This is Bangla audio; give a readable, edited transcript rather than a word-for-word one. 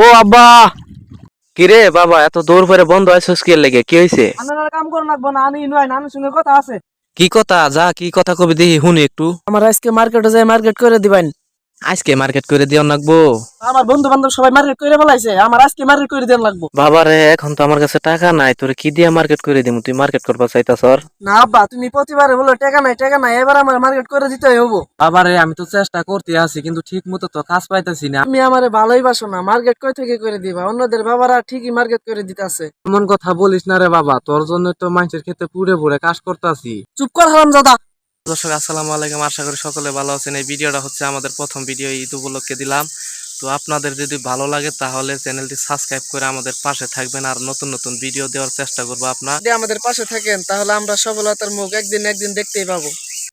ও আব্বা। কিরে বাবা, এত দূর করে বন্ধ আছিস কি লেগে? কি হয়েছে? আপনার কাম করে লাগবো না, আমি নয় নানুর সঙ্গে কথা আছে। কি কথা? যা, কি কথা কবি দেখি শুনি একটু। আমার আজকে মার্কেটে যাই, মার্কেট করে দিবেন। আজকে মার্কেট করে দিও লাগবো? আমার বন্ধু বান্ধব সবাই মার্কেট করে ফেলাইছে, আমার আজকে মার্কেট করে দেন লাগবো। বাবারে, এখন তো আমার কাছে টাকা নাই, তোরে কি দিয়ে মার্কেট করে দিমু? তুই মার্কেট করবা চাইতাছ? না আব্বা, তুমি প্রতিবারে বলো টাকা নাই টাকা নাই, এবার আমার মার্কেট করে দিতে হবো। বাবারে, আমি তো চেষ্টা করতে আছি কিন্তু ঠিক মতো তো কাজ পাইতেছি না। তুমি আমারে ভালোই বাসো না, মার্কেট কই থেকে করে দিবা? অন্যদের বাবারা ঠিকই মার্কেট করে দিতেছে। এমন কথা বলিস না রে বাবা, তোর জন্য তো মানুষের ক্ষেত্রে পুড়ে পুড়ে কাজ করতেছি। চুপ কর হারামজাদা। দর্শক আসসালামু আলাইকুম, আশা করি সকলে ভালো আছেন। এই ভিডিওটা হচ্ছে আমাদের প্রথম ভিডিও, ঈদ উপলক্ষে দিলাম। তো আপনাদের যদি ভালো লাগে তাহলে চ্যানেলটি সাবস্ক্রাইব করে আমাদের পাশে থাকবেন, আর নতুন নতুন ভিডিও দেওয়ার চেষ্টা করবো আপনার। যদি আমাদের পাশে থাকেন তাহলে আমরা সফলতার মুখ একদিন একদিন দেখতেই পাবো।